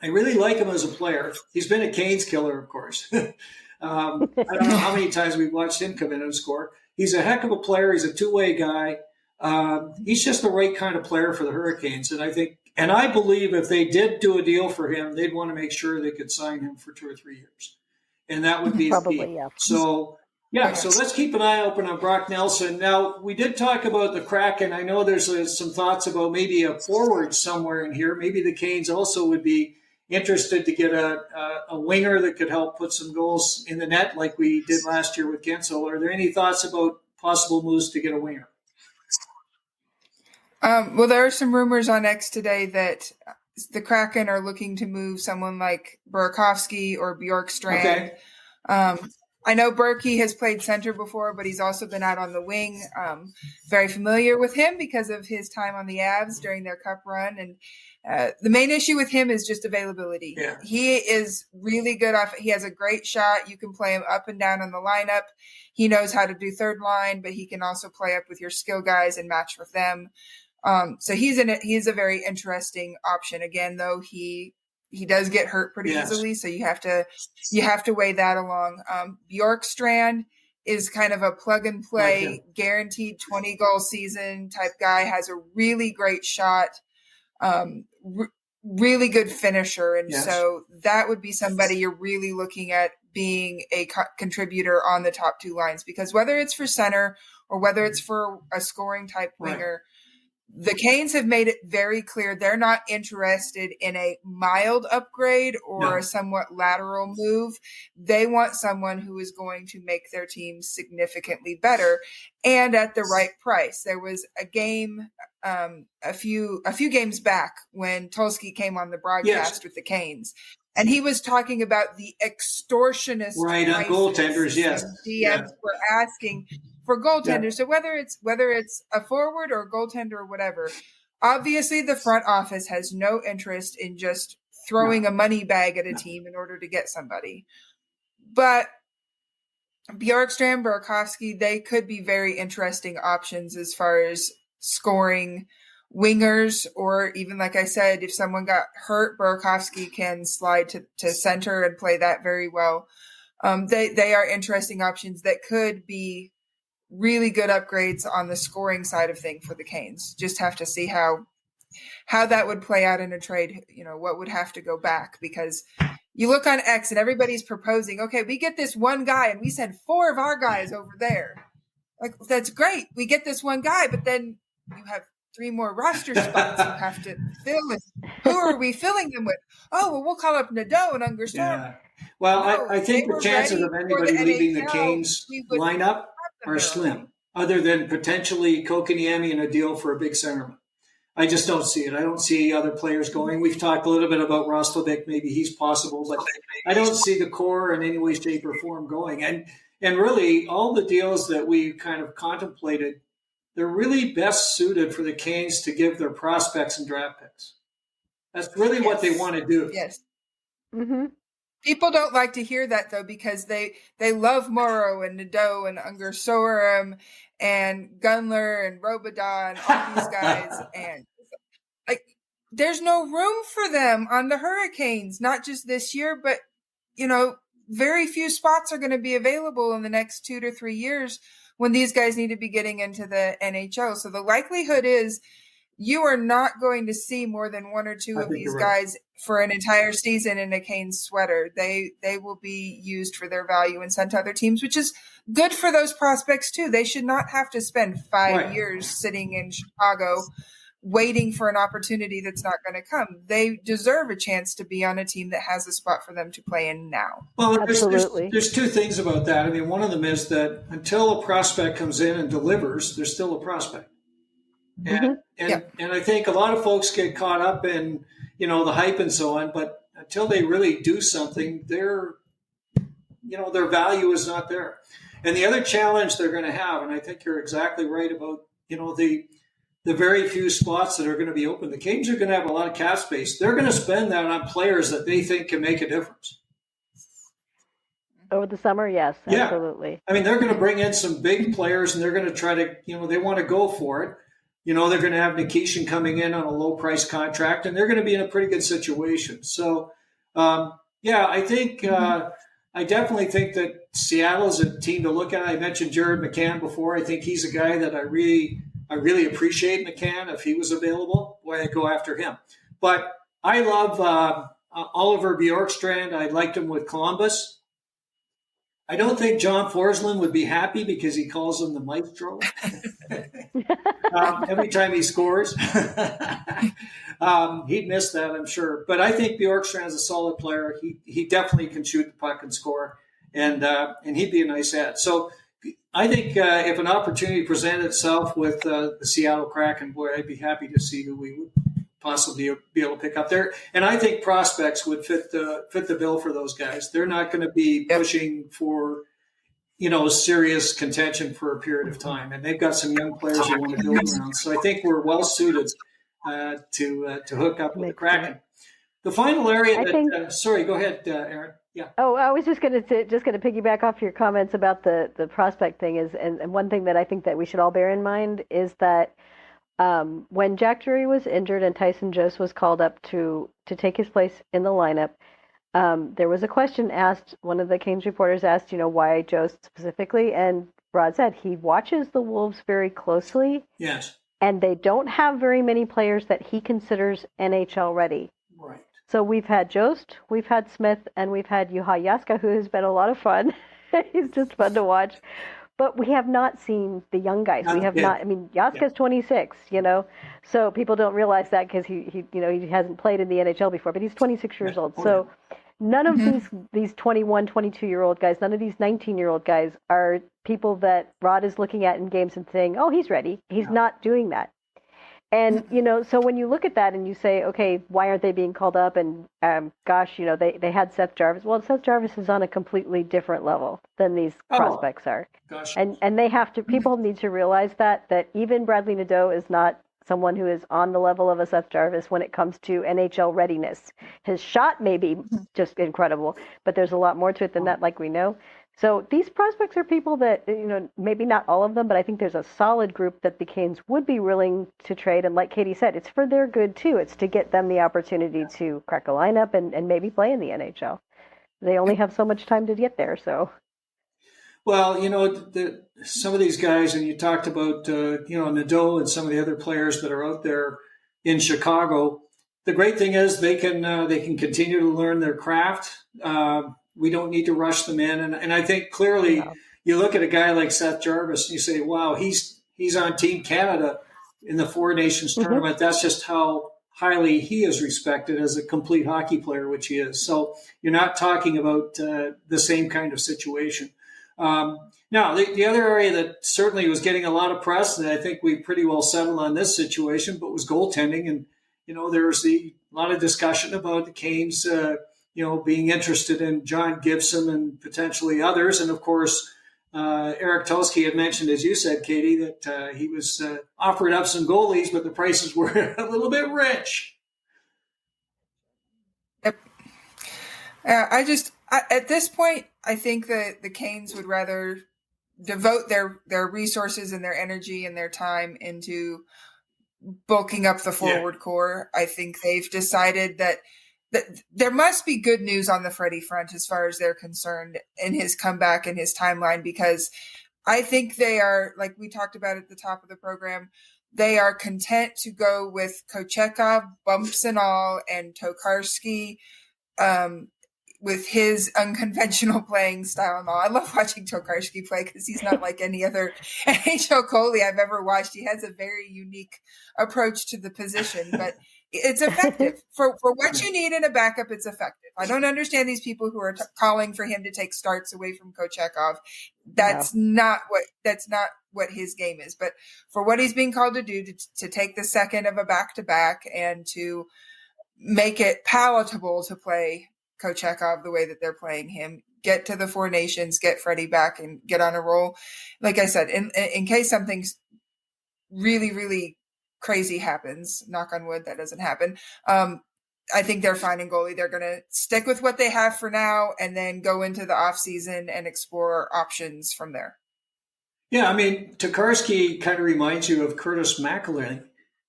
I really like him as a player. He's been a Canes killer, of course. I don't know how many times we've watched him come in and score. He's a heck of a player. He's a two-way guy. He's just the right kind of player for the Hurricanes. And I believe if they did do a deal for him, they'd want to make sure they could sign him for 2 or 3 years. And that would be probably, the key. So let's keep an eye open on Brock Nelson. Now, we did talk about the Kraken. I know there's some thoughts about maybe a forward somewhere in here. Maybe the Canes also would be interested to get a winger that could help put some goals in the net like we did last year with Gensel. Are there any thoughts about possible moves to get a winger? Well, there are some rumors on X today that the Kraken are looking to move someone like Burakovsky or Bjorkstrand. Okay. I know Berkey has played center before, but he's also been out on the wing. Very familiar with him because of his time on the Avs during their cup run. And the main issue with him is just availability. Yeah. He is really good off. He has a great shot. You can play him up and down on the lineup. He knows how to do third line, but he can also play up with your skill guys and match with them. So he's a very interesting option. Again, though, he does get hurt pretty easily, so you have to weigh that along. Bjorkstrand is kind of a plug and play, guaranteed 20 goal season type guy. Has a really great shot, really good finisher, and so that would be somebody you're really looking at being a contributor on the top 2 lines, because whether it's for center or whether it's for a scoring type winger. The Canes have made it very clear they're not interested in a mild upgrade or a somewhat lateral move. They want someone who is going to make their team significantly better and at the right price. There was a game a few games back when Tulsky came on the broadcast with the Canes. And he was talking about the extortionist on goaltenders, DMs were asking for goaltenders. So whether it's a forward or a goaltender or whatever, obviously the front office has no interest in just throwing a money bag at a team in order to get somebody. But Bjorkstrand, Burakovsky, they could be very interesting options as far as scoring wingers, or even, like I said, if someone got hurt, Burakovsky can slide to center and play that very well. They are interesting options that could be really good upgrades on the scoring side of things for the Canes. Just have to see how that would play out in a trade, what would have to go back, because you look on X and everybody's proposing, okay, we get this one guy and we send 4 of our guys over there. Like, that's great. We get this one guy, but then you have 3 more roster spots you have to fill. Who are we filling them with? Oh, well, we'll call up Nadeau and Unger Storm. Yeah. Well, I think the chances of anybody leaving the Canes lineup are slim, other than potentially Kotkaniemi in a deal for a big centerman. I just don't see it. I don't see other players going. We've talked a little bit about Roslovic. Maybe he's possible, but I don't see the core in any way, shape, or form going. And really, all the deals that we kind of contemplated, they're really best suited for the Canes to give their prospects and draft picks. That's really what they want to do. Yes. Mm-hmm. People don't like to hear that, though, because they love Morrow and Nadeau and Unger Sorum and Gunler and Robidas and all these guys. And there's no room for them on the Hurricanes, not just this year, but, very few spots are going to be available in the next 2 to 3 years when these guys need to be getting into the NHL. So the likelihood is you are not going to see more than 1 or 2 of these guys for an entire season in a Canes sweater. They will be used for their value and sent to other teams, which is good for those prospects too. They should not have to spend 5 years sitting in Chicago waiting for an opportunity that's not going to come. They deserve a chance to be on a team that has a spot for them to play in now. Well, there's 2 things about that. I mean, one of them is that until a prospect comes in and delivers, there's still a prospect. And I think a lot of folks get caught up in, the hype and so on, but until they really do something, their value is not there. And the other challenge they're going to have, and I think you're exactly right about, the very few spots that are going to be open. The Canes are going to have a lot of cap space. They're going to spend that on players that they think can make a difference. Over the summer, yes, absolutely. I mean, they're going to bring in some big players, and they're going to try to, they want to go for it. They're going to have Nikishin coming in on a low-price contract, and they're going to be in a pretty good situation. So, I think I definitely think that Seattle is a team to look at. I mentioned Jared McCann before. I think he's a guy that I really appreciate McCann. If he was available, boy, I'd go after him. But I love Oliver Bjorkstrand. I liked him with Columbus. I don't think John Forsland would be happy because he calls him the maestro every time he scores. He'd miss that, I'm sure. But I think Bjorkstrand's a solid player. He definitely can shoot the puck and score, and he'd be a nice add. So I think if an opportunity presented itself with the Seattle Kraken, boy, I'd be happy to see who we would possibly be able to pick up there. And I think prospects would fit the bill for those guys. They're not going to be pushing for, serious contention for a period of time. And they've got some young players they want to build around. So I think we're well suited to hook up with the Kraken. The final area sorry, go ahead, Erin. Yeah. Oh, I was just going to piggyback off your comments about the prospect thing and one thing that I think that we should all bear in mind is that when Jack Drury was injured and Tyson Jost was called up to take his place in the lineup, there was a question asked. One of the Canes reporters asked, why Jost specifically, and Rod said he watches the Wolves very closely. Yes. And they don't have very many players that he considers NHL ready. Right. So we've had Jost, we've had Smith, and we've had Juha Jaska, who has been a lot of fun. He's just fun to watch. But we have not seen the young guys. We have not. I mean, Jaska's 26, so people don't realize that because he hasn't played in the NHL before, but he's 26 years old. So none of these 21, 22-year-old guys, none of these 19-year-old guys are people that Rod is looking at in games and saying, oh, he's ready. He's not doing that. And, so when you look at that and you say, okay, why aren't they being called up? And they had Seth Jarvis. Well, Seth Jarvis is on a completely different level than these prospects are. Gosh. And they have to, people need to realize that even Bradley Nadeau is not someone who is on the level of a Seth Jarvis when it comes to NHL readiness. His shot may be just incredible, but there's a lot more to it than that, like we know. So these prospects are people that, maybe not all of them, but I think there's a solid group that the Canes would be willing to trade. And like Katie said, it's for their good too. It's to get them the opportunity to crack a lineup and maybe play in the NHL. They only have so much time to get there. So, well, some of these guys, and you talked about, Nadeau and some of the other players that are out there in Chicago. The great thing is they can continue to learn their craft. We don't need to rush them in. And I think clearly you look at a guy like Seth Jarvis and you say, wow, he's on Team Canada in the Four Nations tournament. That's just how highly he is respected as a complete hockey player, which he is. So you're not talking about the same kind of situation. Now, the other area that certainly was getting a lot of press, and I think we pretty well settled on this situation, but was goaltending. And, there was a lot of discussion about the Canes being interested in John Gibson and potentially others. And of course, Eric Tulsky had mentioned, as you said, Katie, that he was offering up some goalies, but the prices were a little bit rich. Yep. At this point, I think that the Canes would rather devote their resources and their energy and their time into bulking up the forward core. I think they've decided that there must be good news on the Freddie front as far as they're concerned in his comeback and his timeline, because I think they are, like we talked about at the top of the program, they are content to go with Kochetkov, bumps and all, and Tokarski, with his unconventional playing style and all. I love watching Tokarski play because he's not like any other NHL goalie I've ever watched. He has a very unique approach to the position, but it's effective. For what you need in a backup, it's effective. I don't understand these people who are calling for him to take starts away from Kochetkov. That's not what his game is. But for what he's being called to do, to take the second of a back-to-back and to make it palatable to play Kochetkov the way that they're playing him, get to the Four Nations, get Freddie back, and get on a roll. Like I said, in case something's really, really crazy happens, knock on wood, that doesn't happen. I think they're fine in goalie. They're going to stick with what they have for now and then go into the off season and explore options from there. Yeah, I mean, Tokarski kind of reminds you of Curtis McElhinney.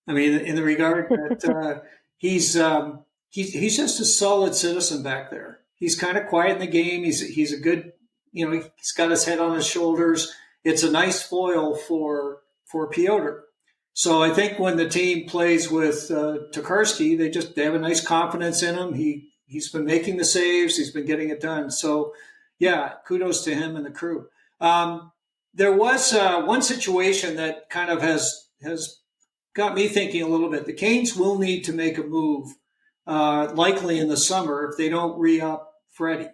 I mean, in the regard that he's just a solid citizen back there. He's kind of quiet in the game. He's a good, he's got his head on his shoulders. It's a nice foil for Pyotr. So I think when the team plays with Tokarski, they have a nice confidence in him. He's been making the saves. He's been getting it done. So yeah, kudos to him and the crew. There was one situation that kind of has got me thinking a little bit. The Canes will need to make a move, likely in the summer, if they don't re-up Freddie.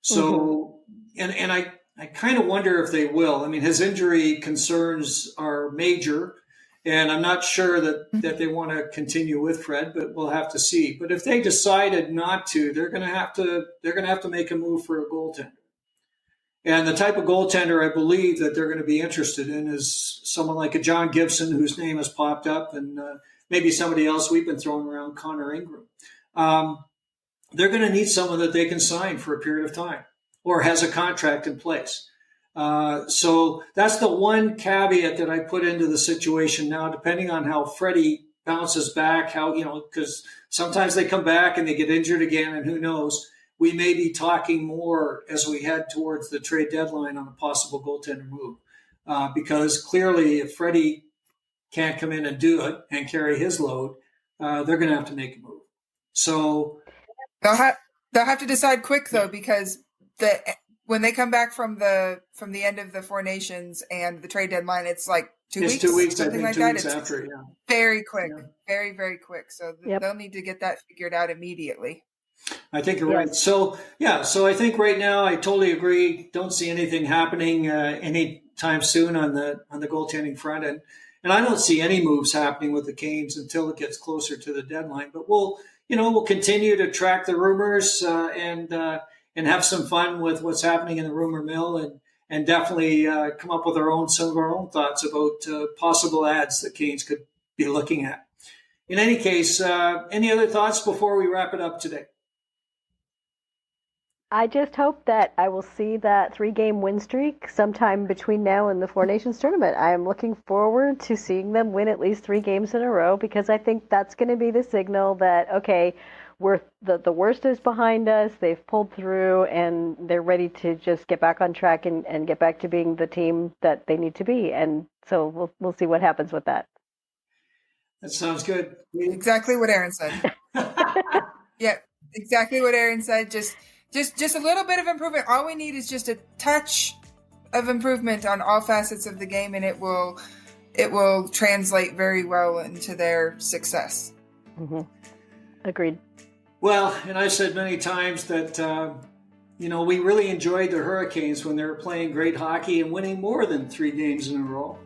So, and I kind of wonder if they will. I mean, his injury concerns are major, and I'm not sure that they want to continue with Fred, but we'll have to see. But if they decided not to, they're going to have to make a move for a goaltender. And the type of goaltender I believe that they're going to be interested in is someone like a John Gibson, whose name has popped up, and maybe somebody else we've been throwing around, Connor Ingram. They're going to need someone that they can sign for a period of time or has a contract in place. So that's the one caveat that I put into the situation now, depending on how Freddie bounces back, because sometimes they come back and they get injured again, and who knows. We may be talking more as we head towards the trade deadline on a possible goaltender move, because clearly if Freddie can't come in and do it and carry his load, they're going to have to make a move. So they'll have to decide quick though, because when they come back from the end of the Four Nations and the trade deadline, it's like 2 weeks. It's 2 weeks, something I think, like 2 that. weeks after, yeah. Very quick, very, very quick. So they'll need to get that figured out immediately. I think you're right. So I think right now I totally agree. Don't see anything happening anytime soon on the goaltending front, and I don't see any moves happening with the Canes until it gets closer to the deadline. But we'll continue to track the rumors and have some fun with what's happening in the rumor mill, and definitely come up with some of our own thoughts about possible ads that Canes could be looking at. In any case, any other thoughts before we wrap it up today? I just hope that I will see that 3-game win streak sometime between now and the Four Nations tournament. I am looking forward to seeing them win at least 3 games in a row, because I think that's going to be the signal that, okay, the worst is behind us, they've pulled through, and they're ready to just get back on track and get back to being the team that they need to be. And so we'll see what happens with that. That sounds good. Exactly what Erin said. Yeah, exactly what Erin said. Just a little bit of improvement. All we need is just a touch of improvement on all facets of the game, and it will translate very well into their success. Mm-hmm. Agreed. Well, and I've said many times that, we really enjoyed the Hurricanes when they were playing great hockey and winning more than 3 games in a row.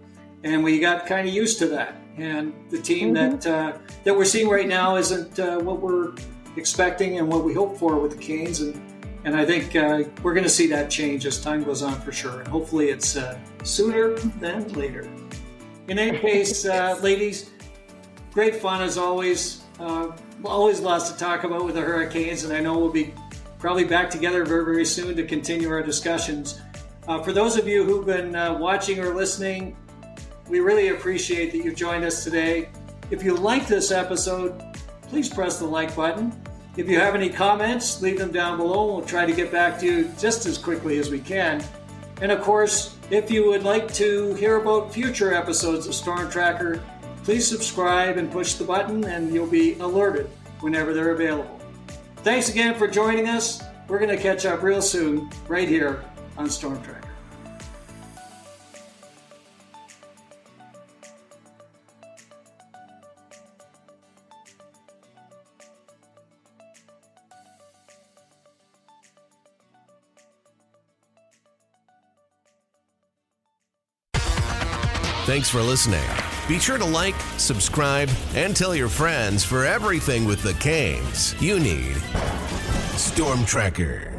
And we got kind of used to that. And the team that we're seeing right now isn't what we're expecting and what we hope for with the Canes. And I think we're going to see that change as time goes on for sure. And hopefully it's sooner than later. In any case, ladies, great fun as always. Always lots to talk about with the Hurricanes, and I know we'll be probably back together very, very soon to continue our discussions. For those of you who've been watching or listening, we really appreciate that you've joined us today. If you like this episode, please press the like button. If you have any comments, leave them down below. We'll try to get back to you just as quickly as we can. And of course, if you would like to hear about future episodes of Storm Tracker, please subscribe and push the button, and you'll be alerted whenever they're available. Thanks again for joining us. We're going to catch up real soon, right here on Storm Tracker. Thanks for listening. Be sure to like, subscribe, and tell your friends for everything with the Canes you need. Storm Tracker.